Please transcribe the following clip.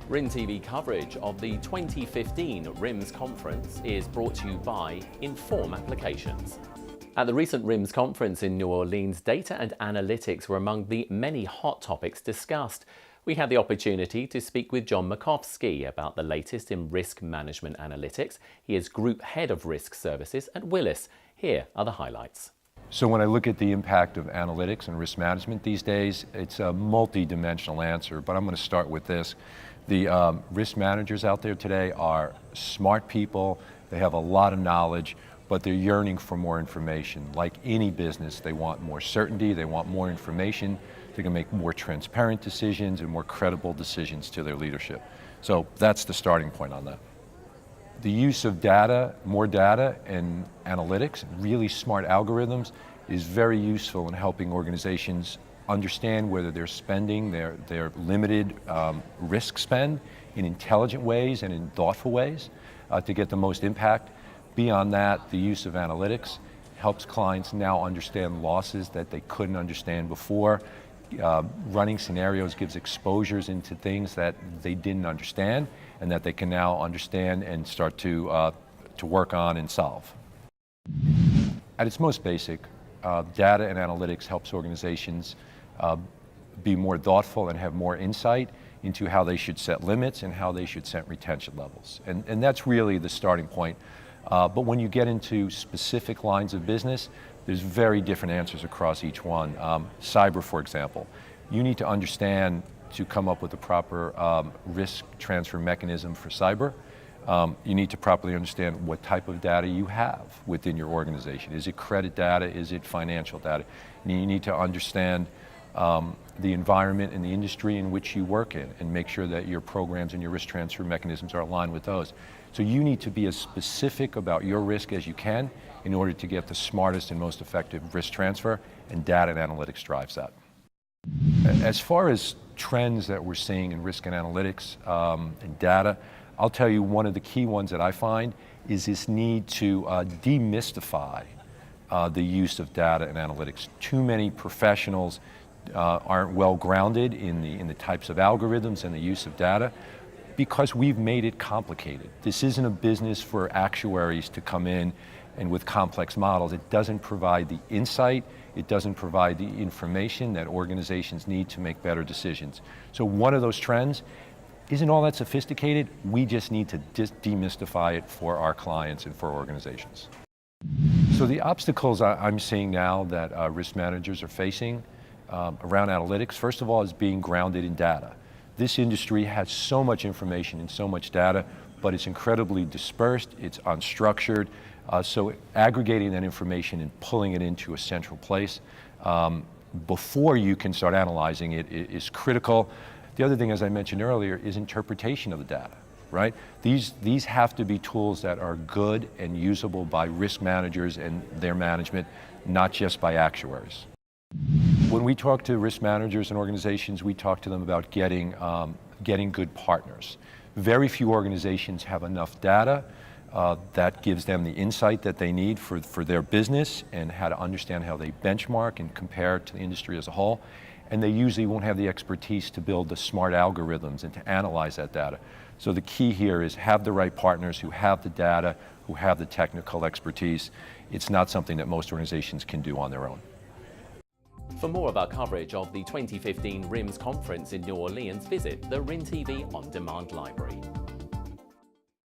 RIN TV coverage of the 2015 RIMS conference is brought to you by Inform Applications. At the recent RIMS conference in New Orleans, data and analytics were among the many hot topics discussed. We had the opportunity to speak with John Merkovsky about the latest in risk management analytics. He is Group Head of Risk Services at Willis. Here are the highlights. So when I look at the impact of analytics and risk management these days, it's a multi-dimensional answer, but I'm going to start with this. The risk managers out there today are smart people. They have a lot of knowledge, but they're yearning for more information. Like any business, they want more certainty, they want more information. They can make more transparent decisions and more credible decisions to their leadership. So that's the starting point on that. The use of data, more data and analytics, really smart algorithms is very useful in helping organizations understand whether they're spending their limited risk spend in intelligent ways and in thoughtful ways to get the most impact. Beyond that, the use of analytics helps clients now understand losses that they couldn't understand before. Running scenarios gives exposures into things that they didn't understand and that they can now understand and start to work on and solve. At its most basic, data and analytics helps organizations be more thoughtful and have more insight into how they should set limits and how they should set retention levels. And that's really the starting point. But when you get into specific lines of business, there's very different answers across each one. Cyber, for example, you need to understand to come up with the proper risk transfer mechanism for cyber. You need to properly understand what type of data you have within your organization. Is it credit data? Is it financial data? And you need to understand the environment and the industry in which you work in and make sure that your programs and your risk transfer mechanisms are aligned with those. So you need to be as specific about your risk as you can in order to get the smartest and most effective risk transfer, and data and analytics drives that. As far as trends that we're seeing in risk and analytics and data, I'll tell you one of the key ones that I find is this need to demystify the use of data and analytics. Too many professionals aren't well grounded in the types of algorithms and the use of data because we've made it complicated. This isn't a business for actuaries to come in and with complex models. It doesn't provide the insight, it doesn't provide the information that organizations need to make better decisions. So one of those trends isn't all that sophisticated. We just need to demystify it for our clients and for organizations. So the obstacles I'm seeing now that risk managers are facing around analytics, first of all, is being grounded in data. This industry has so much information and so much data, but it's incredibly dispersed, it's unstructured, so aggregating that information and pulling it into a central place before you can start analyzing it is critical. The other thing, as I mentioned earlier, is interpretation of the data, right? These have to be tools that are good and usable by risk managers and their management, not just by actuaries. When we talk to risk managers and organizations, we talk to them about getting good partners. Very few organizations have enough data that gives them the insight that they need for their business and how to understand how they benchmark and compare to the industry as a whole. And they usually won't have the expertise to build the smart algorithms and to analyze that data. So the key here is have the right partners who have the data, who have the technical expertise. It's not something that most organizations can do on their own. For more of our coverage of the 2015 RIMS conference in New Orleans, visit the RIN TV On Demand library.